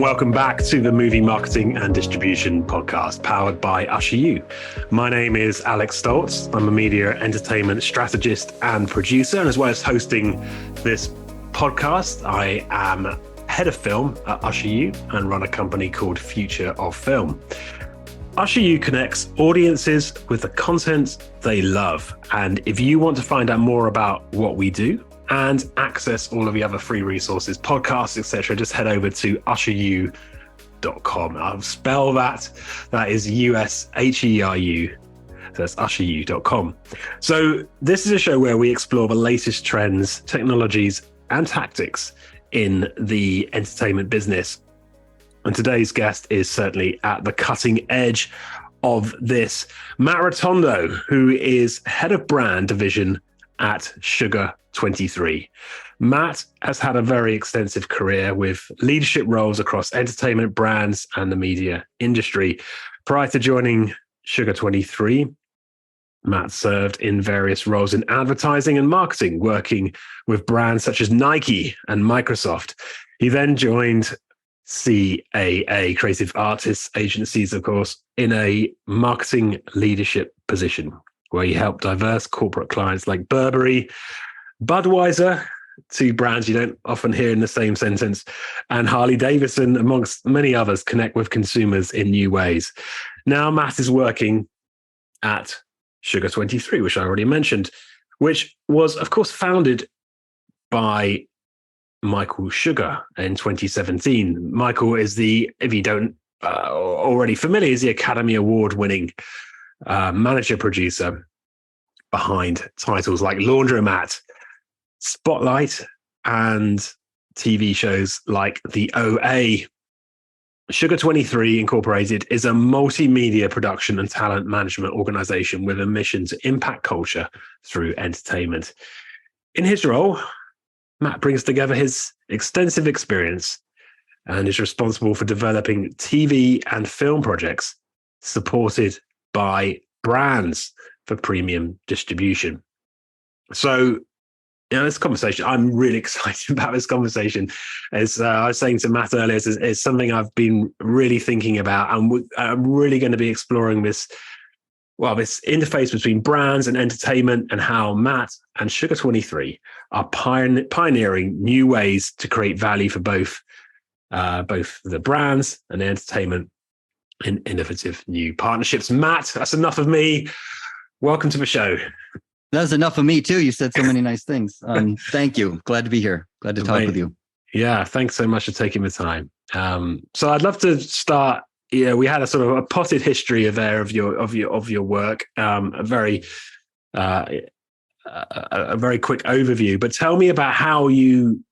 welcome back to the Movie Marketing and Distribution podcast, powered by Usher U. My name is Alex Stoltz. I'm a media entertainment strategist and producer, and as well as hosting this podcast, I am head of film at Usher U and run a company called Future of Film. Usher U connects audiences with the content they love. And if you want to find out more about what we do and access all of the other free resources, podcasts, etc., just head over to usheru.com. I'll spell that. That is USHERU. So that's usheru.com. So this is a show where we explore the latest trends, technologies, and tactics in the entertainment business. And today's guest is certainly at the cutting edge of this. Matt Rotondo, who is head of brand division at Sugar23. Matt has had a very extensive career with leadership roles across entertainment brands and the media industry. Prior to joining Sugar23, Matt served in various roles in advertising and marketing, working with brands such as Nike and Microsoft. He then joined CAA, Creative Artists Agencies, of course, in a marketing leadership position, where he helped diverse corporate clients like Burberry, Budweiser, two brands you don't often hear in the same sentence, and Harley-Davidson, amongst many others, connect with consumers in new ways. Now Matt is working at Sugar23, which I already mentioned, which was, of course, founded by Michael Sugar in 2017. Michael is if you don't already familiar, is the Academy Award-winning manager-producer behind titles like Laundromat, Spotlight, and TV shows like The OA. Sugar23 Incorporated is a multimedia production and talent management organization with a mission to impact culture through entertainment. In his role, Matt brings together his extensive experience and is responsible for developing TV and film projects supported by brands for premium distribution. So, this conversation, I'm really excited about this conversation. As I was saying to Matt earlier, it's something I've been really thinking about, and I'm really going to be exploring this interface between brands and entertainment, and how Matt and Sugar23 are pioneering new ways to create value for both the brands and the entertainment in innovative new partnerships. Matt, that's enough of me. Welcome to the show. That's enough of me too. You said so many nice things. Thank you. Glad to be here. Glad to talk with you. Yeah, thanks so much for taking the time. So I'd love to start. We had a sort of a potted history of your work. A very quick overview. But tell me about how you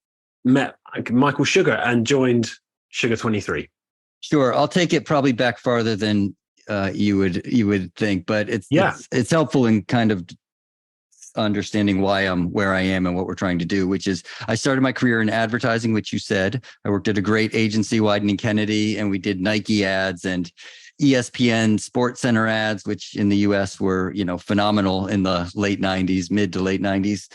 met Michael Sugar and joined Sugar23. Sure, I'll take it probably back farther than you would think, but it's helpful in kind of understanding why I'm where I am and what we're trying to do, which is I started my career in advertising, which you said. I worked at a great agency, Wieden & Kennedy, and we did Nike ads and ESPN Sports Center ads, which in the US were, phenomenal in the late 90s, mid to late 90s.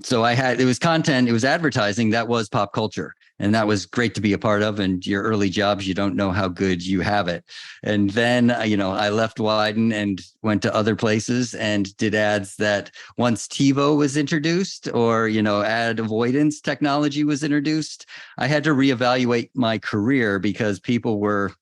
So it was content, it was advertising, that was pop culture. And that was great to be a part of. And your early jobs, you don't know how good you have it. And then, I left Wieden and went to other places and did ads that once TiVo was introduced, or, ad avoidance technology was introduced, I had to reevaluate my career because people were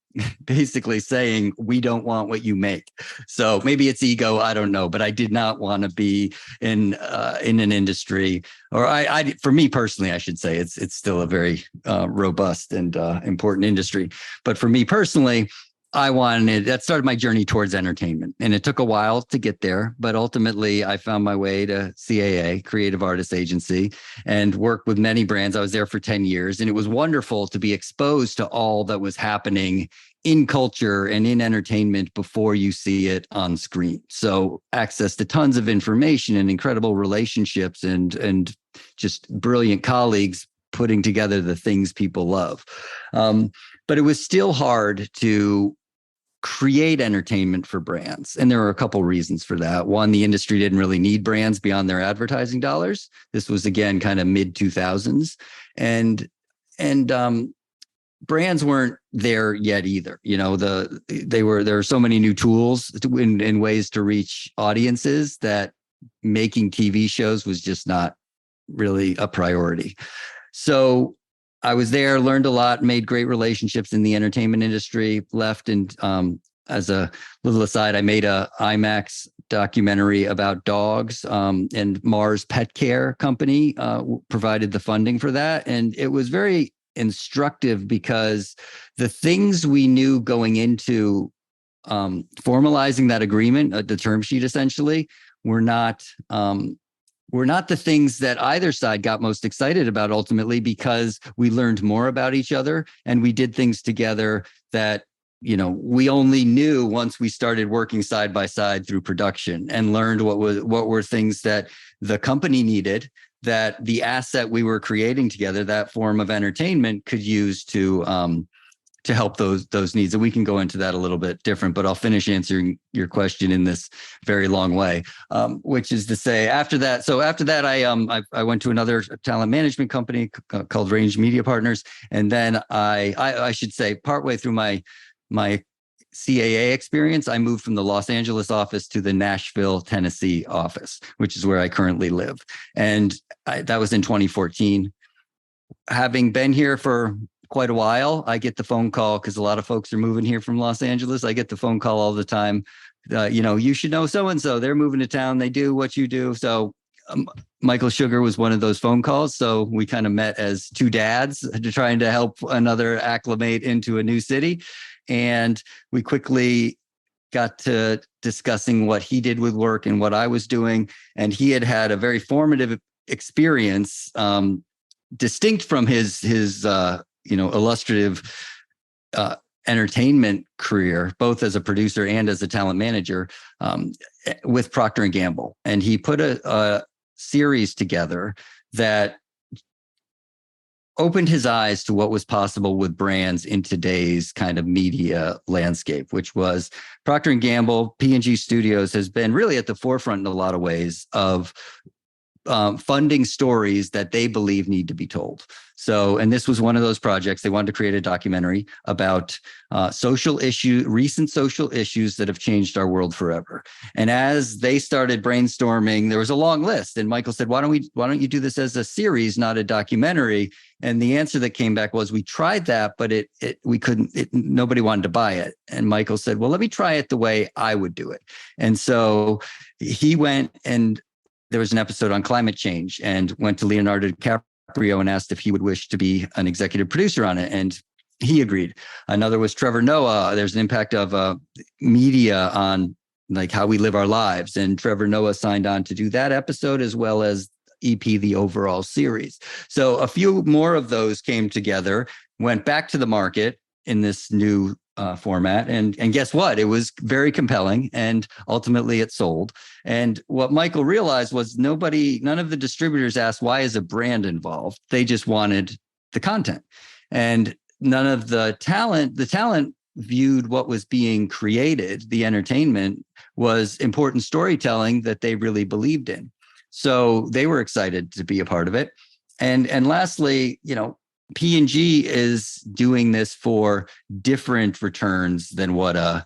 basically saying, we don't want what you make. So maybe it's ego, I don't know, but I did not want to be in an industry, or for me personally, I should say, it's still a very robust and important industry. But for me personally, that started my journey towards entertainment, and it took a while to get there, but ultimately I found my way to CAA, Creative Artists Agency, and worked with many brands. I was there for 10 years, and it was wonderful to be exposed to all that was happening in culture and in entertainment before you see it on screen. So access to tons of information and incredible relationships and just brilliant colleagues putting together the things people love. But it was still hard to create entertainment for brands. And there were a couple reasons for that. One, the industry didn't really need brands beyond their advertising dollars. This was, again, kind of mid 2000s. And brands weren't there yet either. There were so many new tools in ways to reach audiences that making TV shows was just not really a priority. So I was there, learned a lot, made great relationships in the entertainment industry, left, and as a little aside, I made a IMAX documentary about dogs, and Mars Pet Care Company provided the funding for that. And it was very instructive because the things we knew going into formalizing that agreement, the term sheet essentially, were not the things that either side got most excited about ultimately, because we learned more about each other and we did things together that we only knew once we started working side by side through production, and learned what were things that the company needed, that the asset we were creating together, that form of entertainment, could use to help those needs. And we can go into that a little bit different, but I'll finish answering your question in this very long way, which is to say, after that, I went to another talent management company called Range Media Partners. And then I should say, partway through my CAA experience, I moved from the Los Angeles office to the Nashville, Tennessee office, which is where I currently live. And that was in 2014. Having been here for quite a while, I get the phone call, because a lot of folks are moving here from Los Angeles. I get the phone call all the time. You should know so-and-so. They're moving to town. They do what you do. So Michael Sugar was one of those phone calls. So we kind of met as two dads trying to help another acclimate into a new city. And we quickly got to discussing what he did with work and what I was doing. And he had a very formative experience, distinct from his illustrative entertainment career, both as a producer and as a talent manager, with Procter and Gamble. And he put a series together that opened his eyes to what was possible with brands in today's kind of media landscape, which was Procter and Gamble, P&G Studios has been really at the forefront in a lot of ways of funding stories that they believe need to be told. So, and this was one of those projects. They wanted to create a documentary about recent social issues that have changed our world forever. And as they started brainstorming, there was a long list. And Michael said, why don't you do this as a series, not a documentary? And the answer that came back was, we tried that, but nobody wanted to buy it. And Michael said, well, let me try it the way I would do it. And so he went, and there was an episode on climate change, and went to Leonardo DiCaprio and asked if he would wish to be an executive producer on it. And he agreed. Another was Trevor Noah. There's an impact of media on like how we live our lives. And Trevor Noah signed on to do that episode, as well as EP, the overall series. So a few more of those came together, went back to the market in this new format. And guess what? It was very compelling, and ultimately it sold. And what Michael realized was none of the distributors asked, why is a brand involved? They just wanted the content. And none of the talent viewed what was being created, the entertainment, was important storytelling that they really believed in. So they were excited to be a part of it. And lastly, P&G is doing this for different returns than what a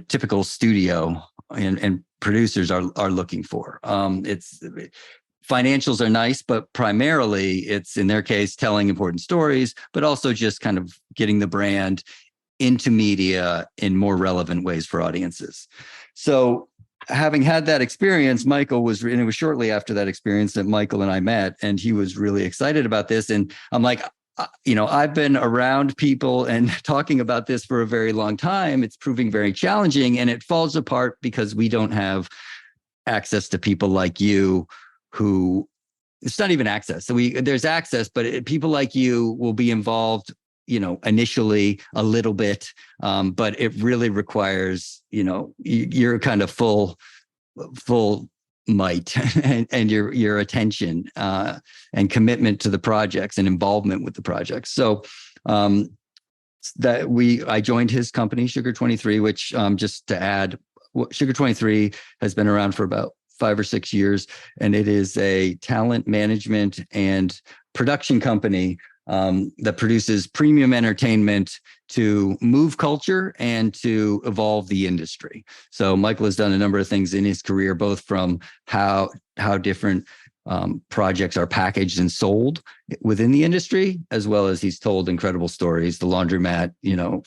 typical studio and producers are looking for. Financials are nice, but primarily it's, in their case, telling important stories, but also just kind of getting the brand into media in more relevant ways for audiences. So having had that experience, and it was shortly after that experience that Michael and I met, and he was really excited about this. And I'm like, I've been around people and talking about this for a very long time. It's proving very challenging, and it falls apart because we don't have access to people like you who, it's not even access. So there's access, but people like you will be involved, initially a little bit, but it really requires, your kind of full might and your attention and commitment to the projects and involvement with the projects. So I joined his company, Sugar23, which just to add, Sugar23 has been around for about 5 or 6 years, and it is a talent management and production company that produces premium entertainment to move culture and to evolve the industry. So Michael has done a number of things in his career, both from how different projects are packaged and sold within the industry, as well as he's told incredible stories. The Laundromat,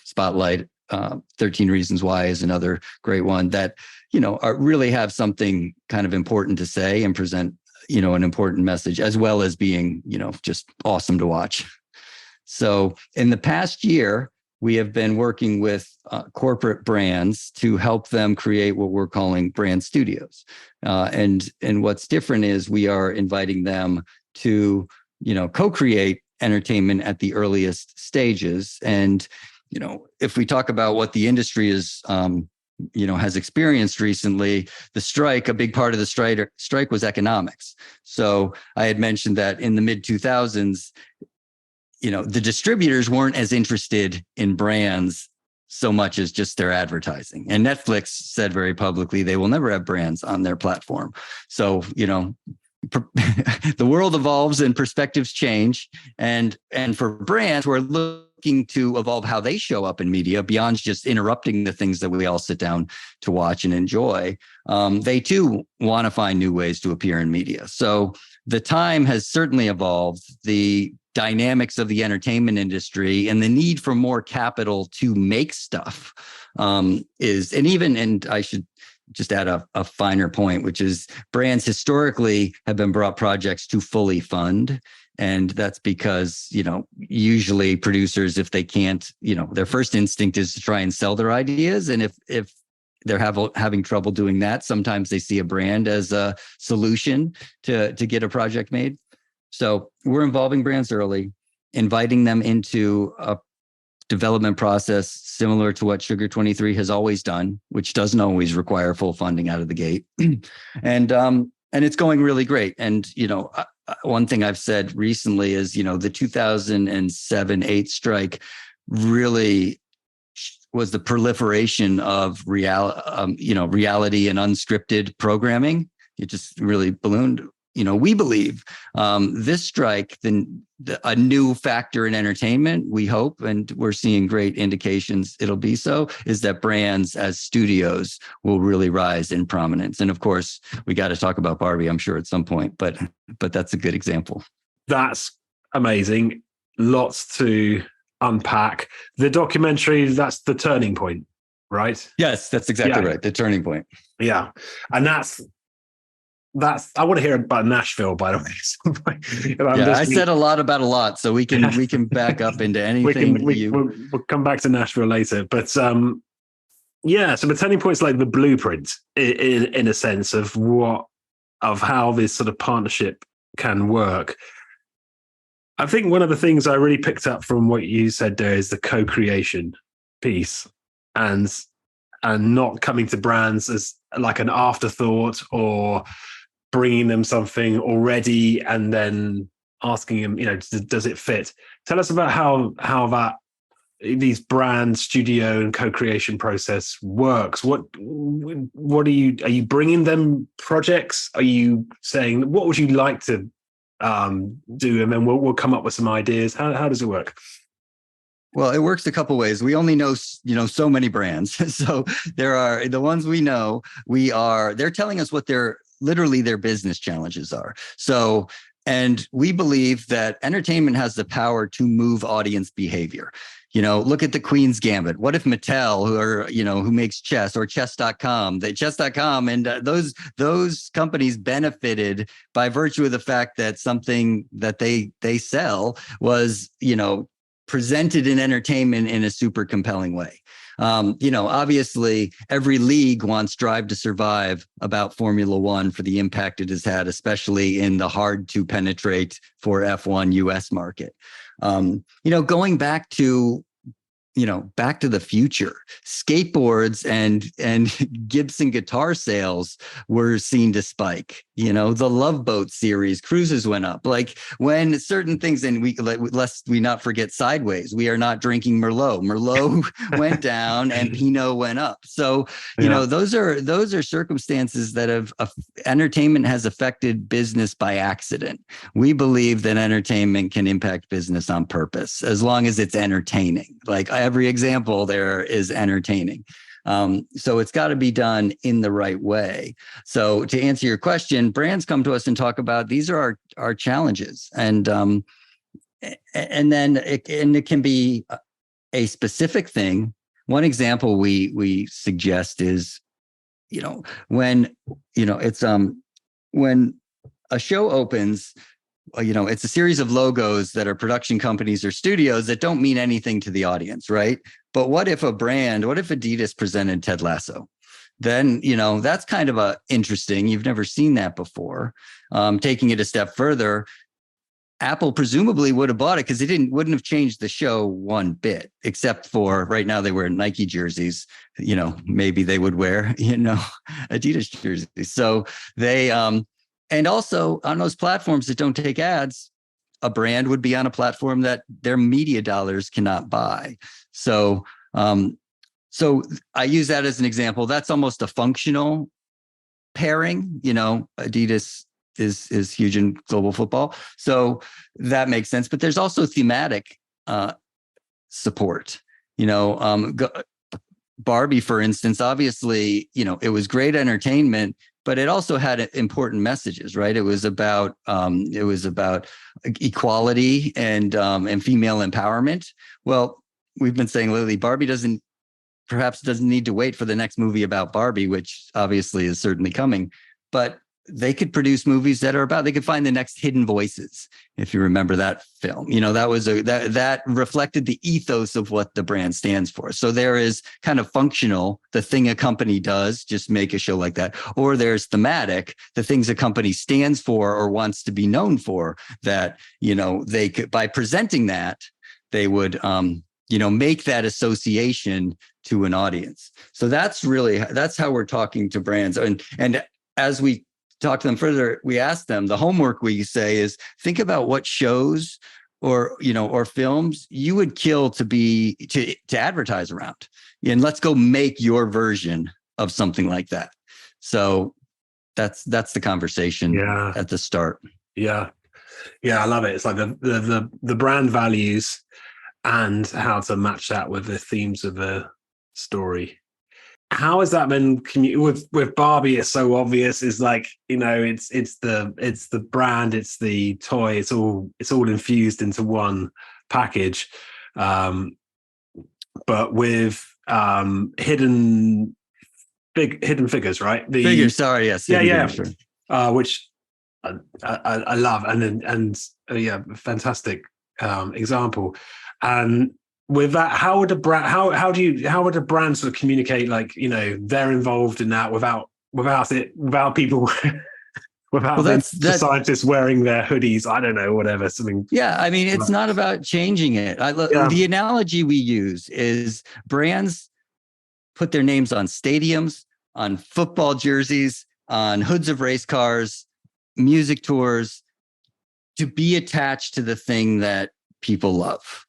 Spotlight, 13 Reasons Why is another great one that, really have something kind of important to say and present, an important message, as well as being, just awesome to watch. So in the past year, we have been working with corporate brands to help them create what we're calling brand studios. And what's different is we are inviting them to, co-create entertainment at the earliest stages. And, if we talk about what the industry is, has experienced recently, a big part of the strike was economics. So I had mentioned that in the mid 2000s, the distributors weren't as interested in brands so much as just their advertising. And Netflix said very publicly they will never have brands on their platform. So, the world evolves and perspectives change. And for brands who are looking to evolve how they show up in media beyond just interrupting the things that we all sit down to watch and enjoy, they too want to find new ways to appear in media. So the time has certainly evolved. The dynamics of the entertainment industry and the need for more capital to make stuff and I should just add a finer point, which is brands historically have been brought projects to fully fund. And that's because, usually producers, if they can't, their first instinct is to try and sell their ideas. And if they're having trouble doing that, sometimes they see a brand as a solution to get a project made. So we're involving brands early, inviting them into a development process similar to what Sugar23 has always done, which doesn't always require full funding out of the gate. And it's going really great. And, one thing I've said recently is, the 2007-8 strike really was the proliferation of reality and unscripted programming. It just really ballooned. We believe this strike, a new factor in entertainment, we hope, and we're seeing great indications it'll be so, is that brands as studios will really rise in prominence. And of course, we got to talk about Barbie, I'm sure, at some point, but that's a good example. That's amazing. Lots to unpack. The documentary, that's the turning point, right? Yes, that's exactly right. The turning point. Yeah. And that's I want to hear about Nashville, by the way. I said a lot about a lot, so we can back up into anything. We'll come back to Nashville later, but so the turning point is like the blueprint in a sense of how this sort of partnership can work. I think one of the things I really picked up from what you said there is the co-creation piece, and not coming to brands as like an afterthought or bringing them something already and then asking them, does it fit? Tell us about how that these brand studio and co-creation process works. What are you bringing them projects? Are you saying, what would you like to do? And then we'll come up with some ideas. How does it work? Well, it works a couple ways. We only know, so many brands. So there are the ones we know, they're telling us what their business challenges are. So, and we believe that entertainment has the power to move audience behavior. Look at the Queen's Gambit. What if Mattel, who makes chess, or chess.com, and those companies benefited by virtue of the fact that something that they sell was, presented in entertainment in a super compelling way. Obviously every league wants Drive to Survive about Formula One for the impact it has had, especially in the hard to penetrate for F1 US market. Going back to Back to the Future, skateboards and Gibson guitar sales were seen to spike. The Love Boat series, cruises went up. Like when certain things, and lest we not forget Sideways, we are not drinking Merlot. Merlot went down and Pinot went up. So, those are circumstances that entertainment has affected business by accident. We believe that entertainment can impact business on purpose, as long as it's entertaining. Like every example there is entertaining. So it's got to be done in the right way. So to answer your question, brands come to us and talk about, these are our challenges. And then it can be a specific thing. One example we suggest is, when a show opens, it's a series of logos that are production companies or studios that don't mean anything to the audience, right? But what if Adidas presented Ted Lasso? Then, that's kind of interesting. You've never seen that before. Taking it a step further, Apple presumably would have bought it because it wouldn't have changed the show one bit, except for right now they wear Nike jerseys. Maybe they would wear, Adidas jerseys. So they, and also on those platforms that don't take ads, a brand would be on a platform that their media dollars cannot buy. So I use that as an example. That's almost a functional pairing. Adidas is huge in global football, so that makes sense. But there's also thematic support. Barbie, for instance, obviously, it was great entertainment, but it also had important messages, right? It was about equality and female empowerment. Well, we've been saying lately, Barbie perhaps doesn't need to wait for the next movie about Barbie, which obviously is certainly coming, but they could produce movies that are about, they could find the next Hidden Voices. If you remember that film, that reflected the ethos of what the brand stands for. So there is kind of functional, the thing a company does, just make a show like that. Or there's thematic, the things a company stands for or wants to be known for, that, they could, by presenting that, they would, make that association to an audience. So that's how we're talking to brands. And as we talk to them further, we ask them, the homework we say is, think about what shows or films you would kill to advertise around, and let's go make your version of something like that. So that's the conversation at the start. I love it. It's like the brand values and how to match that with the themes of the story. How has that been with Barbie? It's so obvious. It's like, it's the brand, it's the toy, it's all infused into one package. But with hidden figures, right? Figures, sorry, yes. Yeah. Sure. Which I love, and fantastic example. And with that, how would a brand sort of communicate, like, they're involved in that without people without scientists wearing their hoodies, I don't know, whatever, something. Yeah, I mean, it's not about changing it. The analogy we use is brands put their names on stadiums, on football jerseys, on hoods of race cars, music tours, to be attached to the thing that people love.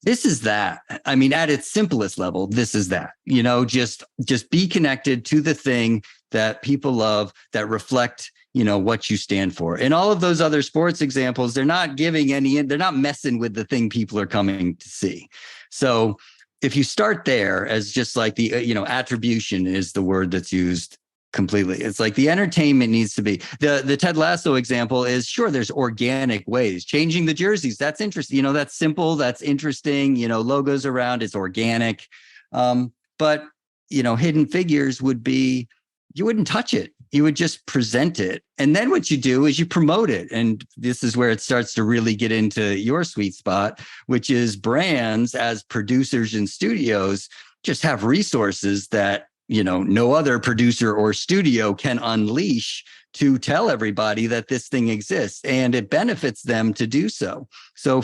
This is that. I mean, at its simplest level, this is that. Just be connected to the thing that people love, that reflect, what you stand for. In all of those other sports examples, they're not messing with the thing people are coming to see. So if you start there as just like the, attribution is the word that's used completely. It's like the entertainment needs to be the Ted Lasso example is, sure, there's organic ways, changing the jerseys. That's interesting. That's simple. That's interesting. Logos around, it's organic. But hidden figures would be, you wouldn't touch it. You would just present it. And then what you do is you promote it. And this is where it starts to really get into your sweet spot, which is brands as producers and studios just have resources that no other producer or studio can unleash to tell everybody that this thing exists, and it benefits them to do so. So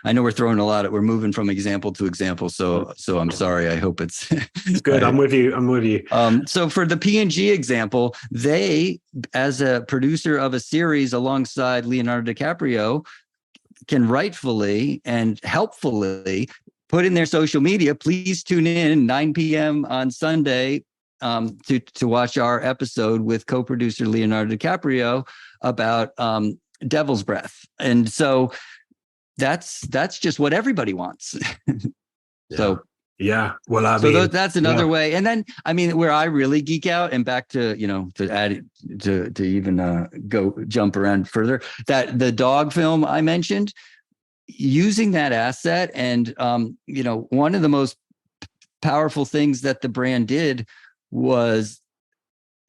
I know we're moving from example to example. So I'm sorry. I hope it's good. I'm with you. So for the P&G example, they, as a producer of a series alongside Leonardo DiCaprio, can rightfully and helpfully put in their social media, please tune in 9 p.m. on Sunday to watch our episode with co-producer Leonardo DiCaprio about Devil's Breath. And so that's just what everybody wants. So yeah, well, that's another way. And then, where I really geek out, and back to, to add to even go jump around further, that the dog film I mentioned, using that asset, and one of the most powerful things that the brand did was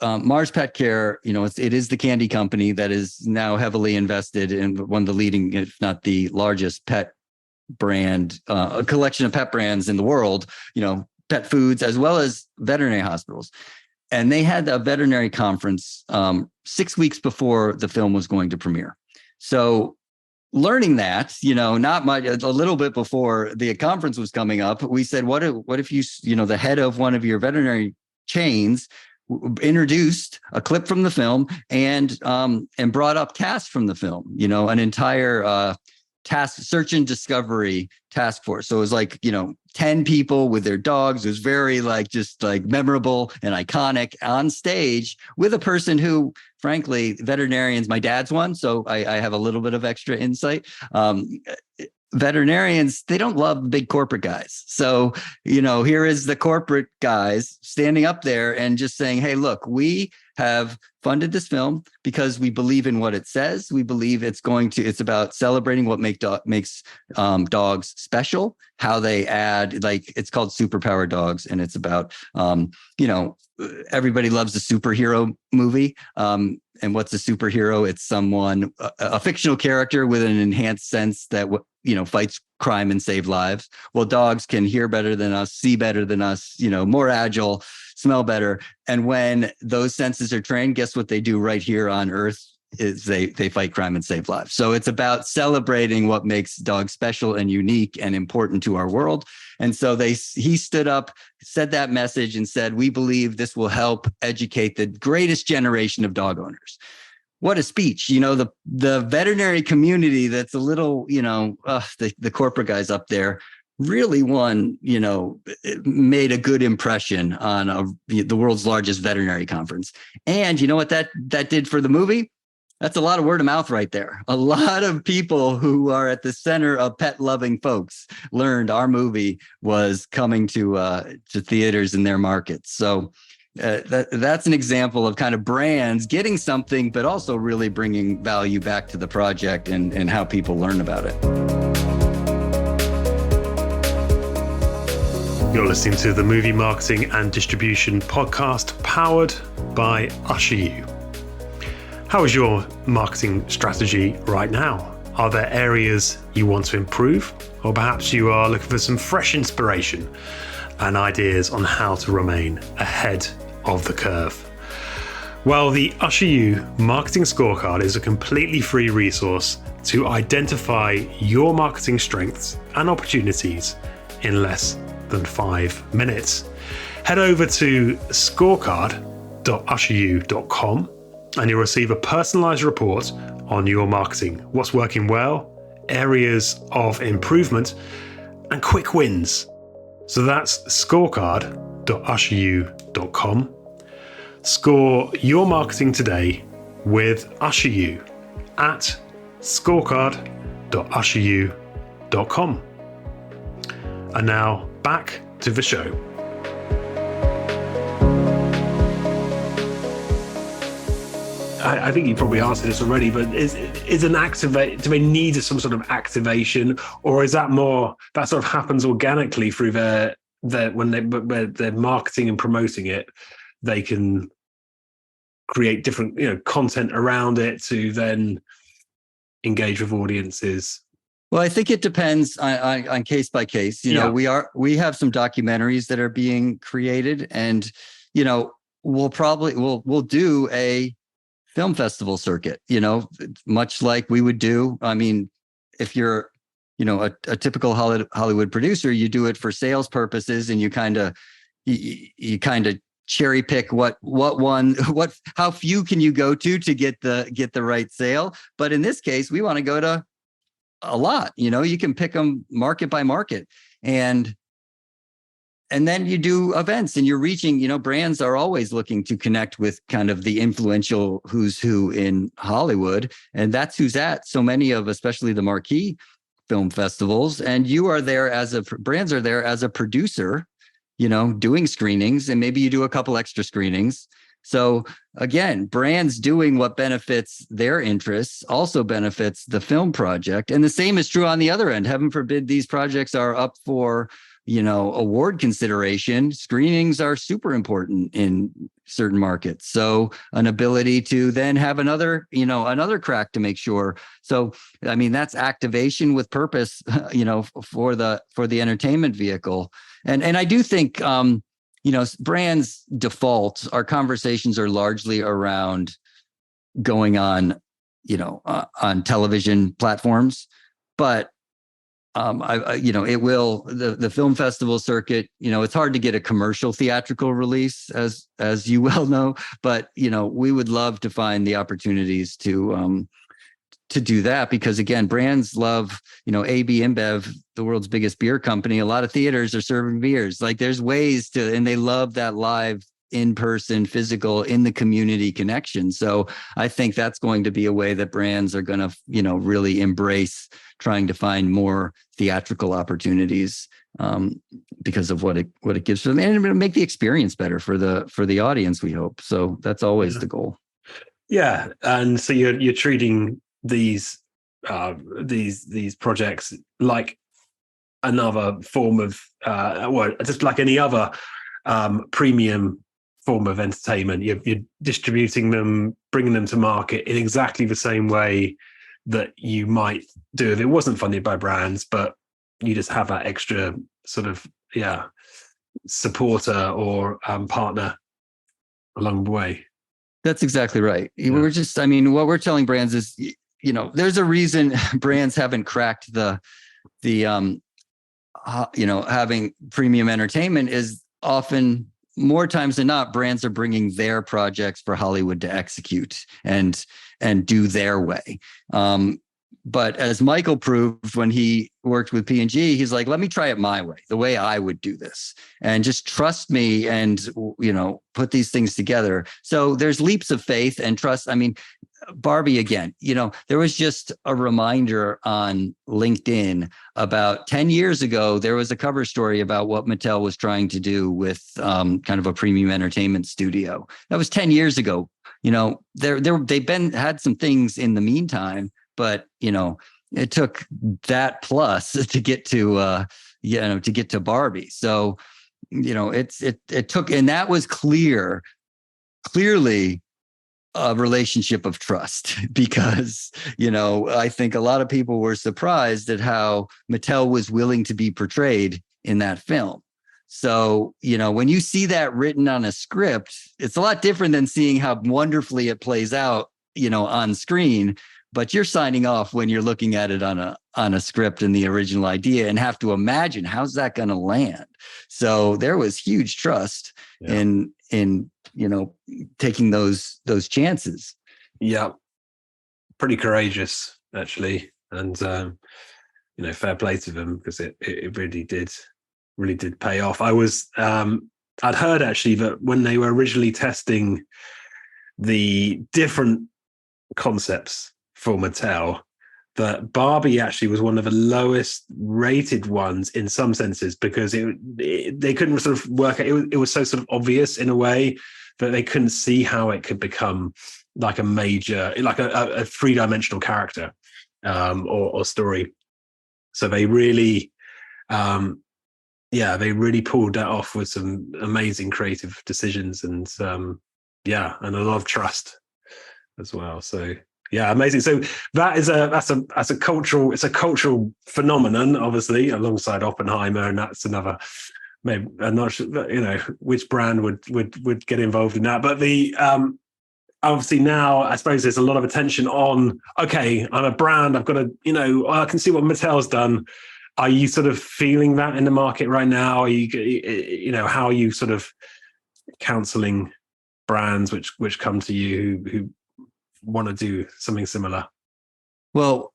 Mars Pet Care. It is the candy company that is now heavily invested in one of the leading, if not the largest, pet brand, a collection of pet brands in the world, pet foods as well as veterinary hospitals. And they had a veterinary conference 6 weeks before the film was going to premiere. So learning that, not much, a little bit before the conference was coming up, we said, what if you, the head of one of your veterinary chains introduced a clip from the film and brought up cast from the film, an entire search and discovery task force. So it was like, 10 people with their dogs. It was very just memorable and iconic on stage with a person who, frankly, veterinarians, my dad's one, so I have a little bit of extra insight. Veterinarians, they don't love big corporate guys. So, here is the corporate guys standing up there and just saying, hey, look, we have funded this film because we believe in what it says. We believe it's about celebrating what makes dogs special, how they add, it's called Superpower Dogs. And it's about, everybody loves a superhero movie. And what's a superhero? It's someone, a fictional character with an enhanced sense that, fights crime and save lives. Well, dogs can hear better than us, see better than us, more agile, smell better. And when those senses are trained, guess what they do right here on Earth is they fight crime and save lives. So it's about celebrating what makes dogs special and unique and important to our world. And so he stood up, said that message and said, we believe this will help educate the greatest generation of dog owners. What a speech. The veterinary community that's a little, the corporate guys up there really made a good impression on the world's largest veterinary conference. And you know what that did for the movie? That's a lot of word of mouth right there. A lot of people who are at the center of pet loving folks learned our movie was coming to theaters in their markets. So that's an example of kind of brands getting something, but also really bringing value back to the project and how people learn about it. You're listening to the Movie Marketing and Distribution podcast powered by Usher You. How is your marketing strategy right now? Are there areas you want to improve? Or perhaps you are looking for some fresh inspiration and ideas on how to remain ahead of the curve? Well, the Usher You Marketing Scorecard is a completely free resource to identify your marketing strengths and opportunities in less than 5 minutes. Head over to scorecard.usheryou.com and you'll receive a personalized report on your marketing, what's working well, areas of improvement, and quick wins. So that's scorecard.usheryou.com. Score your marketing today with Usher You at scorecard.usheryou.com. And now back to the show. I think you probably answered this already, but is an activate? Do they need some sort of activation, or is that more that sort of happens organically through their when they're marketing and promoting it? They can create different content around it to then engage with audiences. Well, I think it depends on case by case. We have some documentaries that are being created, and we'll do a film festival circuit, much like we would do. I mean, if you're, a typical Hollywood producer, you do it for sales purposes, and you kind of cherry pick how few can you go to get the right sale. But in this case, we want to go to a lot. You can pick them market by market, and then you do events, and you're reaching, brands are always looking to connect with kind of the influential who's who in Hollywood. And that's who's at so many of, especially the marquee film festivals. And you are there brands are there as a producer, doing screenings, and maybe you do a couple extra screenings. So again, brands doing what benefits their interests also benefits the film project. And the same is true on the other end. Heaven forbid these projects are up for, award consideration. Screenings are super important in certain markets. So an ability to then have another crack to make sure. So, I mean, that's activation with purpose, for the entertainment vehicle. And I do think, brands default, our conversations are largely around going on, on television platforms, but the film festival circuit, it's hard to get a commercial theatrical release, as you well know, but, we would love to find the opportunities to do that, because again, brands love, AB InBev, the world's biggest beer company. A lot of theaters are serving beers. Like, there's ways and they love that live, in-person, physical, in the community connection. So I think that's going to be a way that brands are going to, really embrace trying to find more theatrical opportunities, because of what it gives them, and it'll make the experience better for the audience, we hope. So that's always the goal. Yeah. And so you're treating these projects like another form of just like any other premium form of entertainment. You're distributing them, bringing them to market in exactly the same way that you might do if it wasn't funded by brands, but you just have that extra sort of supporter or partner along the way. That's exactly right. Yeah. What we're telling brands is, there's a reason brands haven't cracked the having premium entertainment is often, more times than not, brands are bringing their projects for Hollywood to execute and do their way. But as Michael proved when he worked with P&G, he's like, let me try it my way, the way I would do this, and just trust me and, put these things together. So there's leaps of faith and trust. I mean, Barbie, again, there was just a reminder on LinkedIn about 10 years ago, there was a cover story about what Mattel was trying to do with kind of a premium entertainment studio. That was 10 years ago. They've had some things in the meantime, but, it took that plus to get to Barbie. So, it took, and that was clearly a relationship of trust, because, I think a lot of people were surprised at how Mattel was willing to be portrayed in that film. So, when you see that written on a script, it's a lot different than seeing how wonderfully it plays out, on screen. But you're signing off when you're looking at it on a script and the original idea, and have to imagine, how's that going to land? So there was huge trust in taking those chances. Yeah, pretty courageous, actually, and fair play to them, because it really did pay off. I'd heard actually that when they were originally testing the different concepts for Mattel, that Barbie actually was one of the lowest rated ones in some senses, because they couldn't sort of work out. It was so sort of obvious in a way that they couldn't see how it could become like a major, like a three-dimensional character or story. So they really, they really pulled that off with some amazing creative decisions, and and a lot of trust as well. So yeah, amazing. So that's a cultural phenomenon, obviously, alongside Oppenheimer, and that's another maybe I'm not sure, which brand would get involved in that. But the obviously now, I suppose there's a lot of attention on, okay, I'm a brand, I've got to, I can see what Mattel's done. Are you sort of feeling that in the market right now? Are you, how are you sort of counseling brands which come to you who want to do something similar? Well,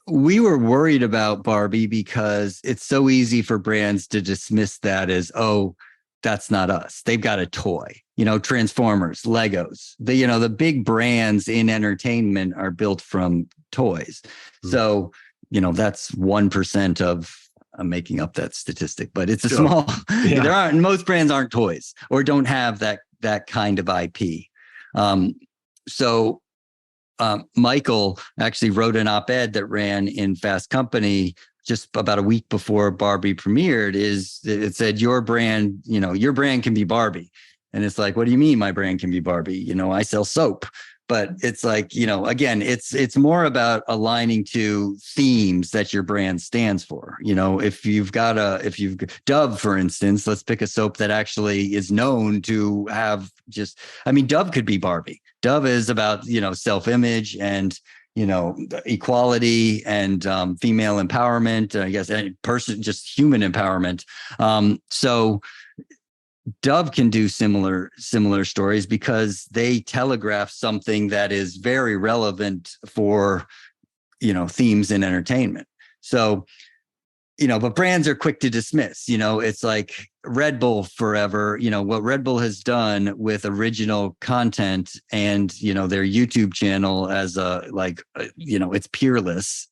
we were worried about Barbie because it's so easy for brands to dismiss that as, oh, that's not us. They've got a toy, Transformers, Legos, the big brands in entertainment are built from toys. So, that's 1% of, I'm making up that statistic, but it's a small, most brands aren't toys or don't have that kind of IP. Michael actually wrote an op-ed that ran in Fast Company just about a week before Barbie premiered. It said, your brand can be Barbie. And it's like, what do you mean my brand can be Barbie? I sell soap. But it's like, again, it's more about aligning to themes that your brand stands for. If you've Dove, for instance, let's pick a soap that actually is known to have Dove could be Barbie. Dove is about, self-image and, equality and female empowerment, I guess, just human empowerment. So Dove can do similar stories because they telegraph something that is very relevant for, themes in entertainment. So, but brands are quick to dismiss, it's like Red Bull forever, what Red Bull has done with original content and, their YouTube channel as it's peerless,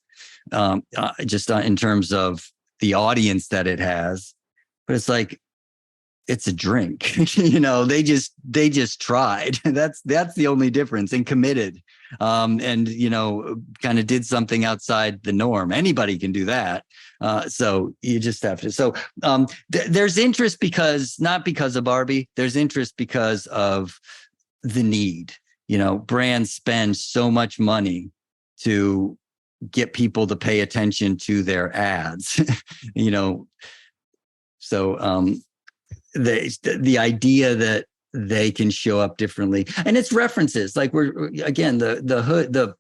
just in terms of the audience that it has. But it's like, it's a drink, they just tried. That's the only difference, and committed, and kind of did something outside the norm. Anybody can do that. So you just have to. So there's interest not because of Barbie, there's interest because of the need. Brands spend so much money to get people to pay attention to their ads, so, the idea that they can show up differently, and it's references like we're again the hood the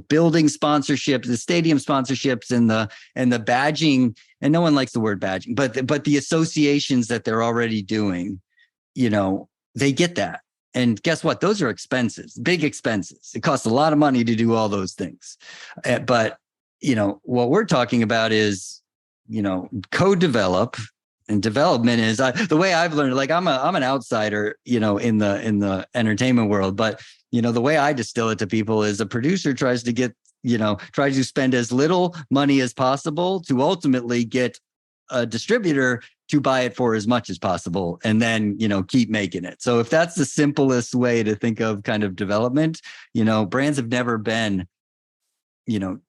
building sponsorships, the stadium sponsorships, and the badging, and no one likes the word badging, but the associations that they're already doing, they get that. And guess what? Those are expenses, big expenses. It costs a lot of money to do all those things. But what we're talking about is co-develop. And development is the way I've learned. Like I'm an outsider, in the entertainment world. But the way I distill it to people is a producer tries to spend as little money as possible to ultimately get a distributor to buy it for as much as possible, and then keep making it. So if that's the simplest way to think of kind of development, brands have never been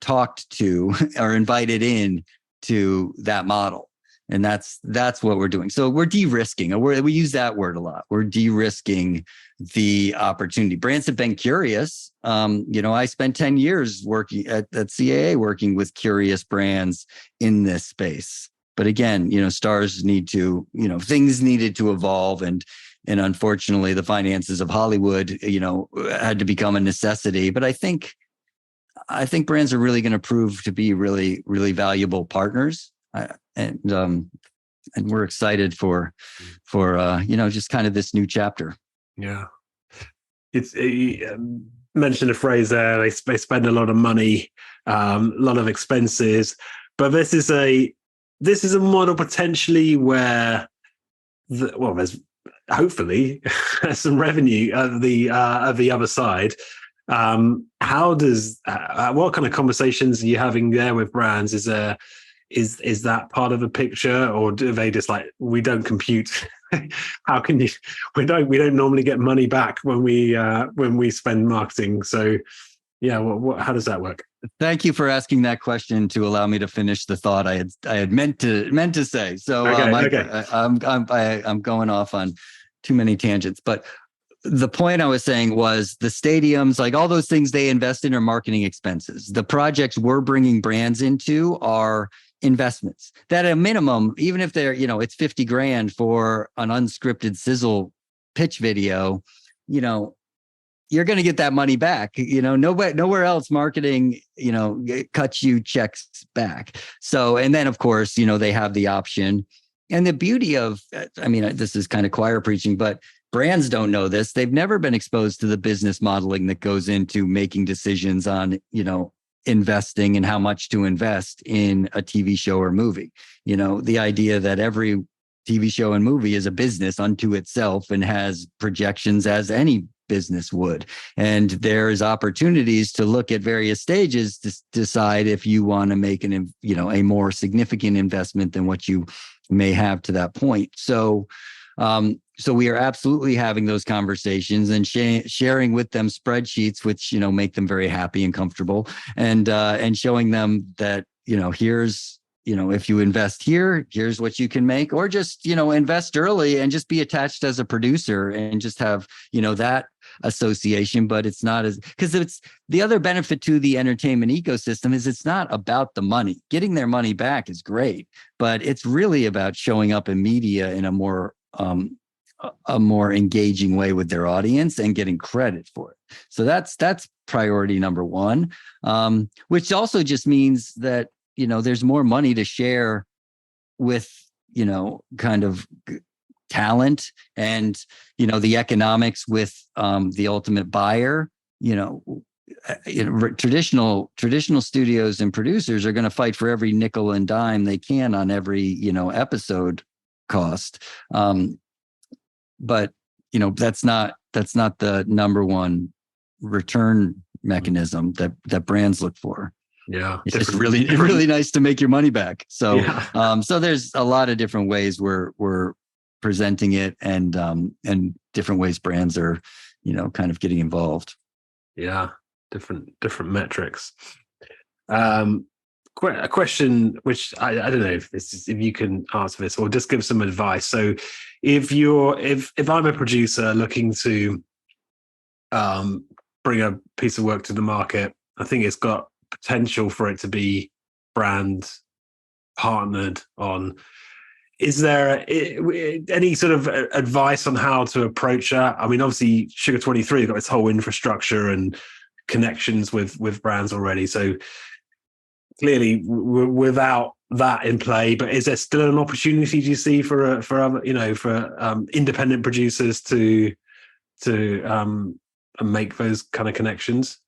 talked to or invited in to that model. And that's what we're doing. So we're de-risking. We use that word a lot. We're de-risking the opportunity. Brands have been curious. I spent 10 years working at CAA, working with curious brands in this space. But again, stars need to, things needed to evolve, and unfortunately, the finances of Hollywood, had to become a necessity. But I think brands are really going to prove to be really, really valuable partners. And we're excited for just kind of this new chapter. Yeah, it's mentioned a phrase there. They spend a lot of money, a lot of expenses, but this is a model potentially where there's hopefully some revenue of the other side. How does what kind of conversations are you having there with brands? Is that part of the picture, or do they just like, we don't compute? How can you? We don't normally get money back when we spend marketing. So yeah, how does that work? Thank you for asking that question to allow me to finish the thought I had meant to say. So okay. I'm going off on too many tangents, but the point I was saying was the stadiums, like all those things they invest in, are marketing expenses. The projects we're bringing brands into are investments that at a minimum, even if they're, it's 50 grand for an unscripted sizzle pitch video, you're going to get that money back. Nowhere else marketing, cuts you checks back. So, and then of course, they have the option. And the beauty of, this is kind of choir preaching, but brands don't know this. They've never been exposed to the business modeling that goes into making decisions on, investing and how much to invest in a TV show or movie. The idea that every TV show and movie is a business unto itself and has projections as any business would. And there's opportunities to look at various stages to decide if you want to make a more significant investment than what you may have to that point. So we are absolutely having those conversations and sharing with them spreadsheets, which, make them very happy and comfortable, and showing them that, here's, if you invest here, here's what you can make, or just, invest early and just be attached as a producer and just have, that association. But it's not because it's the other benefit to the entertainment ecosystem is it's not about the money. Getting their money back is great, but it's really about showing up in media in a more engaging way with their audience and getting credit for it. So that's priority number one, which also just means that, there's more money to share with, kind of talent and, the economics with the ultimate buyer. Traditional studios and producers are going to fight for every nickel and dime they can on every, episode cost. But that's not the number one return mechanism that brands look for. Yeah, it's just really nice to make your money back. So, so there's a lot of different ways we're presenting it, and different ways brands are, kind of getting involved. Yeah, different metrics. A question which I don't know if you can answer this or just give some advice. So, if I'm a producer looking to bring a piece of work to the market, I think it's got potential for it to be brand partnered on. Is there any sort of advice on how to approach that? I mean, obviously Sugar23 got its whole infrastructure and connections with brands already. So clearly without that in play, but is there still an opportunity, do you see, for independent producers to make those kind of connections?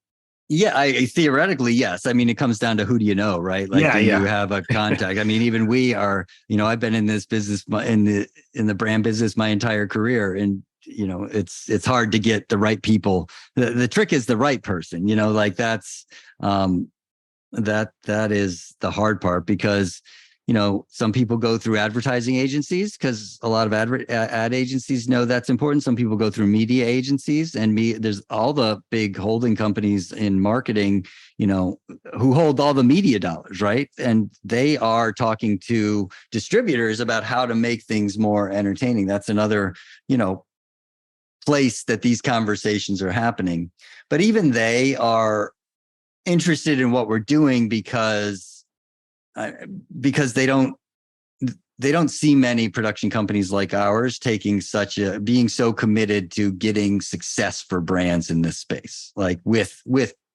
Yeah, I theoretically, yes. I mean, it comes down to who do you know, right? Like, do you have a contact? I mean, even we are, I've been in this business, in the brand business my entire career. And, it's hard to get the right people. The trick is the right person, like that's, that is the hard part, because some people go through advertising agencies because a lot of ad agencies know that's important. Some people go through media agencies, and there's all the big holding companies in marketing, who hold all the media dollars, right? And they are talking to distributors about how to make things more entertaining. That's another, place that these conversations are happening. But even they are interested in what we're doing because they don't see many production companies like ours being so committed to getting success for brands in this space, like with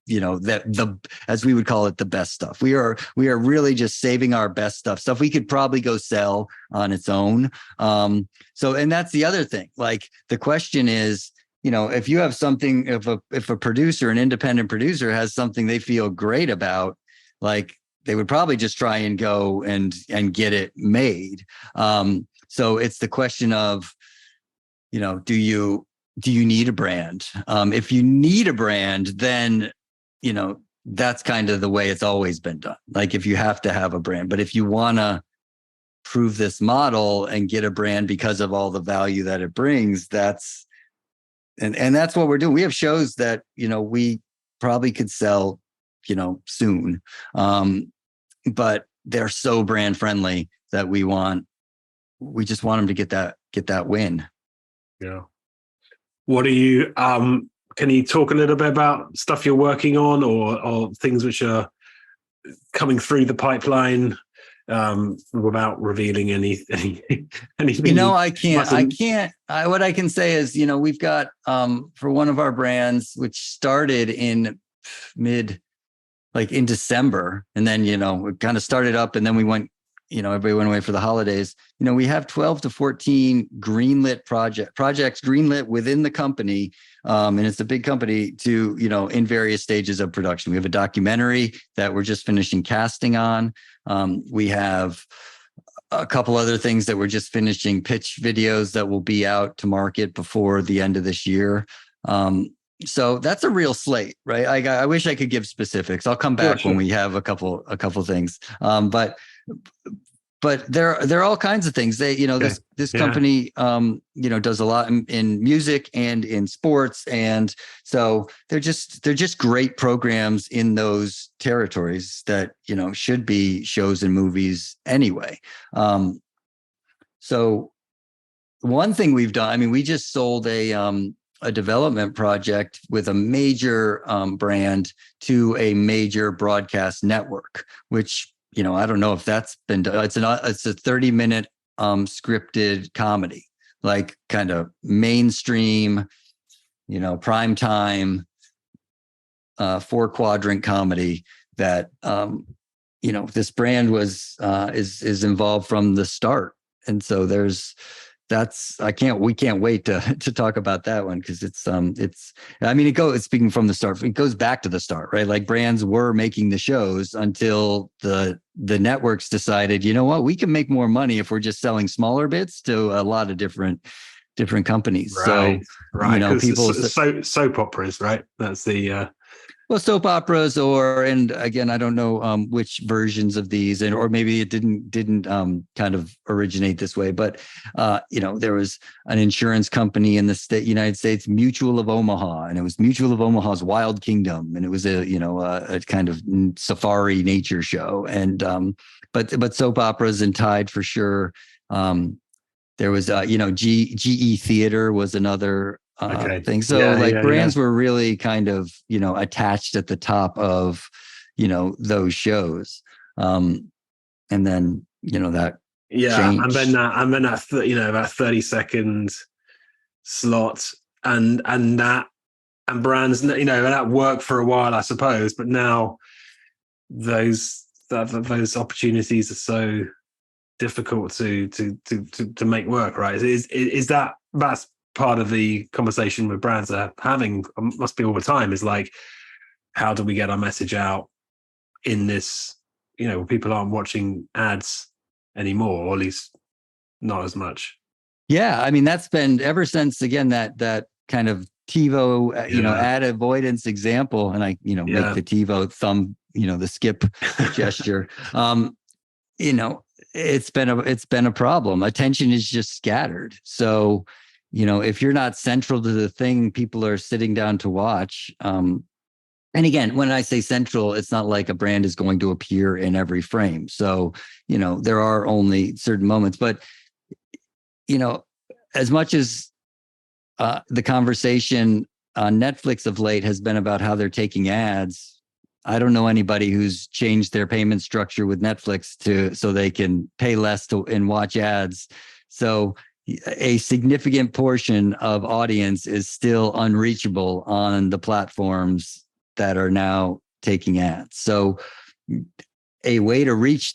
the as we would call it, the best stuff. We are really just saving our best stuff we could probably go sell on its own. So, and that's the other thing. Like, the question is, if you have something, if a producer, an independent producer, has something they feel great about, like, they would probably just try and go and get it made. So it's the question of, do you need a brand? If you need a brand, then, that's kind of the way it's always been done. Like, if you have to have a brand, but if you want to prove this model and get a brand because of all the value that it brings, that's what we're doing. We have shows that, we probably could sell, soon. But they're so brand friendly that we just want them to get that win. Yeah. What are you, can you talk a little bit about stuff you're working on or things which are coming through the pipeline without revealing anything. What I can say is, we've got for one of our brands, which started in in December, and then it kind of started up, and then we went, everybody went away for the holidays. We have 12 to 14 greenlit projects greenlit within the company, and it's a big company to in various stages of production. We have a documentary that we're just finishing casting on. We have a couple other things that we're just finishing pitch videos that will be out to market before the end of this year. So that's a real slate, right? I wish I could give specifics. I'll come back when we have a couple things. But there are all kinds of things. This company does a lot in music and in sports, and so they're just great programs in those territories that should be shows and movies anyway. So one thing we've done, we just sold a development project with a major brand to a major broadcast network, which I don't know if that's been done. It's a 30-minute scripted comedy, like kind of mainstream, prime time, 4-quadrant comedy that this brand is involved from the start, and so we can't wait to talk about that one, because it's speaking from the start, it goes back to the start, right? Like, brands were making the shows until the networks decided, we can make more money if we're just selling smaller bits to a lot of different companies. Right, so right. People soap operas, right? That's the well, soap operas, and again, I don't know which versions of these, or maybe it didn't kind of originate this way, but there was an insurance company in the United States, Mutual of Omaha, and it was Mutual of Omaha's Wild Kingdom, and it was a kind of safari nature show, and but soap operas and Tide for sure. There was GE Theater was another thing. So brands were really kind of, attached at the top of, those shows. And then, that changed. And then that, that 30-second slot and brands, that worked for a while, I suppose, but now those opportunities are so difficult to make work, right? Is that's part of the conversation with brands are having, must be all the time, is like, how do we get our message out in this, people aren't watching ads anymore, or at least not as much. Yeah, that's been ever since, again, that kind of TiVo ad avoidance example, and I make the TiVo thumb, the skip gesture. It's been a problem. Attention is just scattered. So if you're not central to the thing people are sitting down to watch, and again, when I say central, it's not like a brand is going to appear in every frame. So, there are only certain moments, but, as much as the conversation on Netflix of late has been about how they're taking ads, I don't know anybody who's changed their payment structure with Netflix so they can pay less and watch ads. So a significant portion of audience is still unreachable on the platforms that are now taking ads. So a way to reach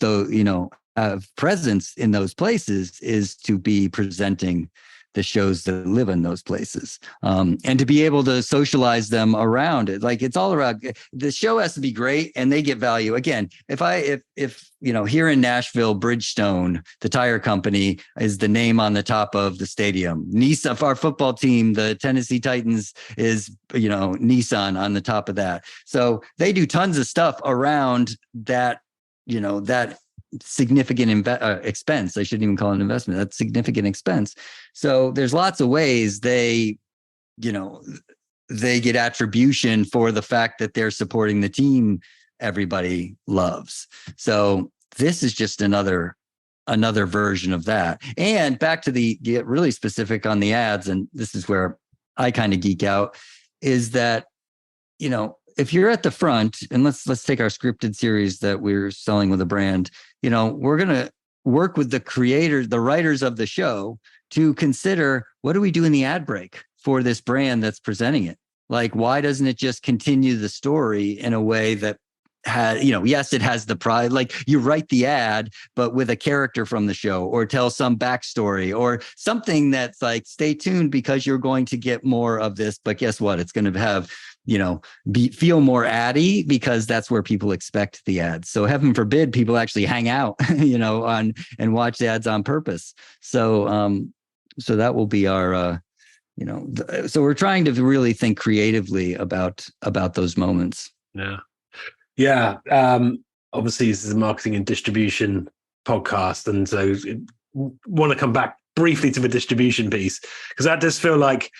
have presence in those places is to be presenting the shows that live in those places, and to be able to socialize them around it. Like, it's all around, the show has to be great and they get value. Again, if here in Nashville, Bridgestone, the tire company, is the name on the top of the stadium. Nissan, our football team, the Tennessee Titans, is, Nissan on the top of that. So they do tons of stuff around that, that significant expense. I shouldn't even call it an investment. That's significant expense. So there's lots of ways they get attribution for the fact that they're supporting the team everybody loves. So this is just another version of that. And back to get really specific on the ads, and this is where I kind of geek out, is that if you're at the front, and let's take our scripted series that we're selling with a brand, we're going to work with the creators, the writers of the show, to consider, what do we do in the ad break for this brand that's presenting it? Like, why doesn't it just continue the story in a way that has, yes, it has the pride, like you write the ad, but with a character from the show, or tell some backstory or something that's like, stay tuned because you're going to get more of this. But guess what? It's going to have, feel more addy, because that's where people expect the ads. So heaven forbid people actually hang out, on and watch the ads on purpose. So, so that will be our, so we're trying to really think creatively about those moments. Yeah. Yeah. Obviously, this is a marketing and distribution podcast. And so want to come back briefly to the distribution piece, because that does feel like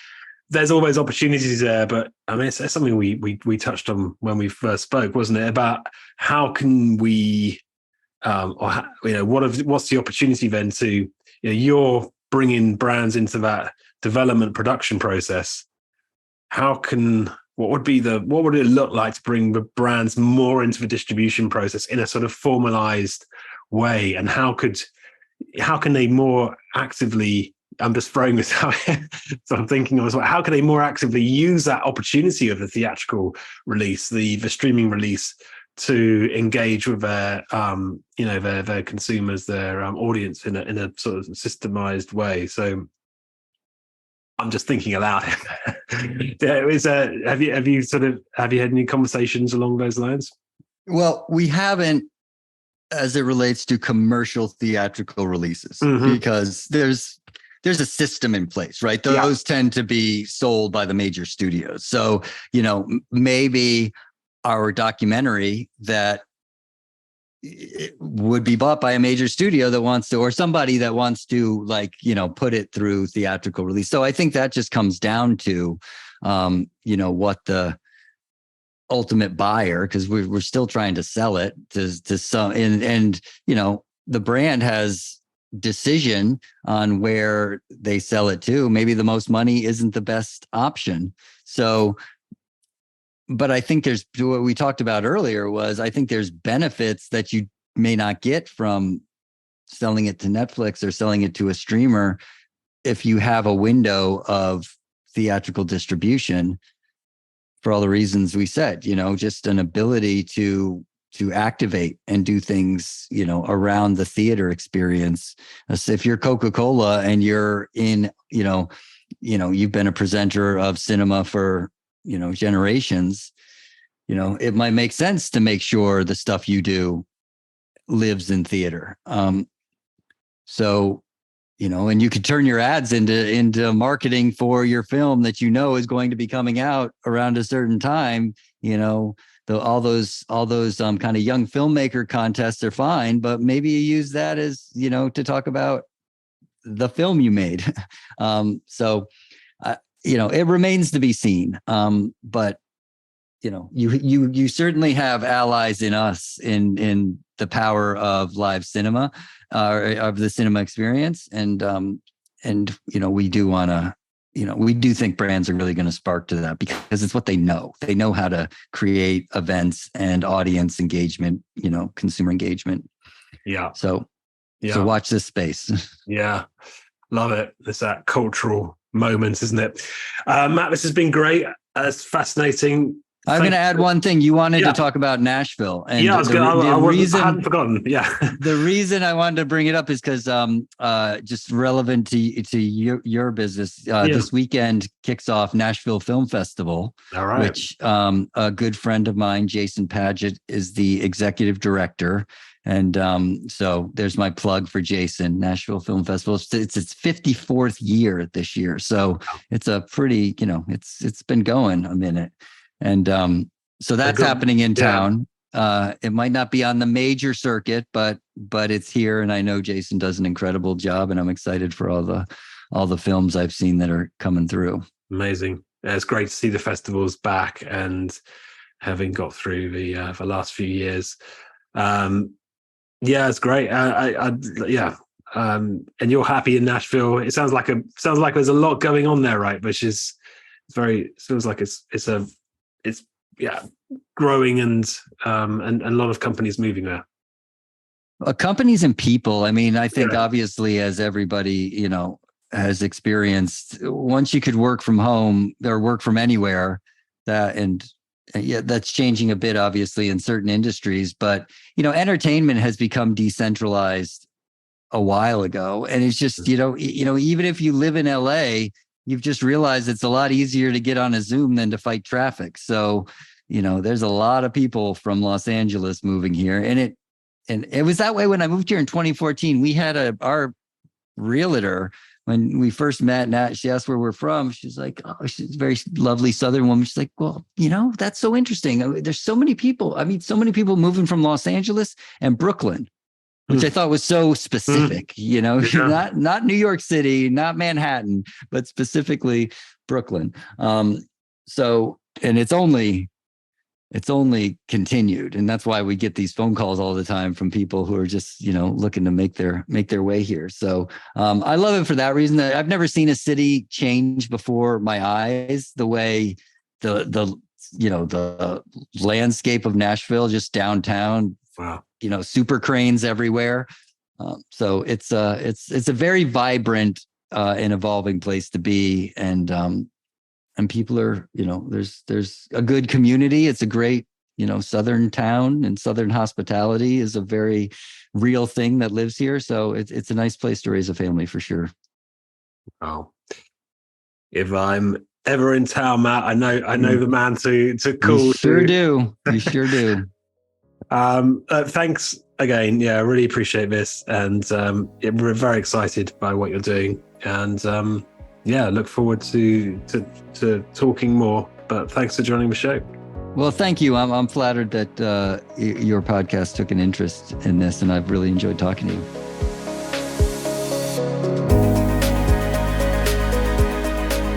there's always opportunities there. But I mean, it's something we touched on when we first spoke, wasn't it? About how can we, what's the opportunity then to, you're bringing brands into that development production process. What would it look like to bring the brands more into the distribution process in a sort of formalized way? And how can they more actively, I'm just throwing this out here, so I'm thinking as well, how can they more actively use that opportunity of the theatrical release, the streaming release, to engage with their their consumers, their audience in a sort of systemized way? So I'm just thinking aloud. Have you had any conversations along those lines? Well, we haven't, as it relates to commercial theatrical releases, because there's a system in place, right? Those tend to be sold by the major studios. So, maybe our documentary that would be bought by a major studio that wants to, or somebody that wants to, put it through theatrical release. So I think that just comes down to, what the ultimate buyer, because we're still trying to sell it to some, and the brand has decision on where they sell it to. Maybe the most money isn't the best option. So, but I think there's, what we talked about earlier was, I think there's benefits that you may not get from selling it to Netflix or selling it to a streamer if you have a window of theatrical distribution, for all the reasons we said, just an ability to activate and do things, around the theater experience. As if you're Coca-Cola and you're in, you've been a presenter of cinema for, generations, it might make sense to make sure the stuff you do lives in theater. So, and you could turn your ads into marketing for your film that is going to be coming out around a certain time. All those kind of young filmmaker contests are fine, but maybe you use that as, to talk about the film you made. It remains to be seen. But you certainly have allies in us in the power of live cinema, of the cinema experience. And we do want to, we do think brands are really going to spark to that, because it's what they know. They know how to create events and audience engagement, consumer engagement. Yeah. So watch this space. Yeah. Love it. It's that cultural moment, isn't it? Matt, this has been great. It's fascinating. I'm going to add one thing. You wanted to talk about Nashville, and I hadn't forgotten. Yeah, the reason I wanted to bring it up is because just relevant to your business. This weekend kicks off Nashville Film Festival, all right, which a good friend of mine, Jason Paget, is the executive director. And so there's my plug for Jason. Nashville Film Festival. It's its 54th year this year, so it's a pretty, it's been going a minute. And so that's happening in town. It might not be on the major circuit, but it's here. And I know Jason does an incredible job, and I'm excited for all the films I've seen that are coming through. Amazing. It's great to see the festivals back and having got through the last few years. It's great. And you're happy in Nashville. It sounds like there's a lot going on there, right? Which is feels like it's growing and a lot of companies moving there? Companies and people. I mean, I think obviously, as everybody, has experienced, once you could work from home or work from anywhere, that's changing a bit, obviously, in certain industries. But, entertainment has become decentralized a while ago. And it's just, even if you live in LA, you've just realized it's a lot easier to get on a Zoom than to fight traffic. So, there's a lot of people from Los Angeles moving here. And it was that way when I moved here in 2014. We had our realtor, when we first met, Nat, she asked where we're from. She's like, oh, she's a very lovely Southern woman. She's like, well, that's so interesting. There's so many people. I mean, so many people moving from Los Angeles and Brooklyn, which I thought was so specific, not New York City, not Manhattan, but specifically Brooklyn. So, and it's only continued. And that's why we get these phone calls all the time from people who are just, looking to make their way here. So I love it for that reason. I've never seen a city change before my eyes the way the landscape of Nashville, just downtown. Wow. Super cranes everywhere. So it's a very vibrant and evolving place to be. And people are, there's a good community. It's a great, Southern town, and Southern hospitality is a very real thing that lives here. So it's a nice place to raise a family for sure. Wow. If I'm ever in town, Matt, I know the man to call. You sure do. You sure do. Thanks again. Yeah, I really appreciate this. And we're very excited by what you're doing. And look forward to talking more. But thanks for joining the show. Well, thank you. I'm flattered that your podcast took an interest in this, and I've really enjoyed talking to you.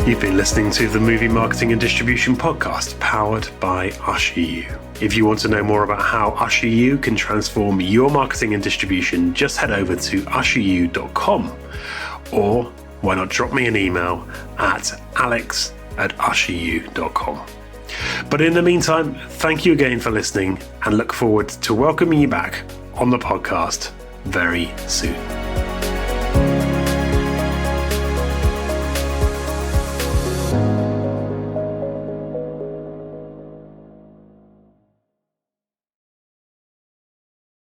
You've been listening to the Movie Marketing and Distribution Podcast, powered by Usher You. If you want to know more about how Usher You can transform your marketing and distribution, just head over to usheryou.com, or why not drop me an email at alex@usheryou.com. But in the meantime, thank you again for listening, and look forward to welcoming you back on the podcast very soon.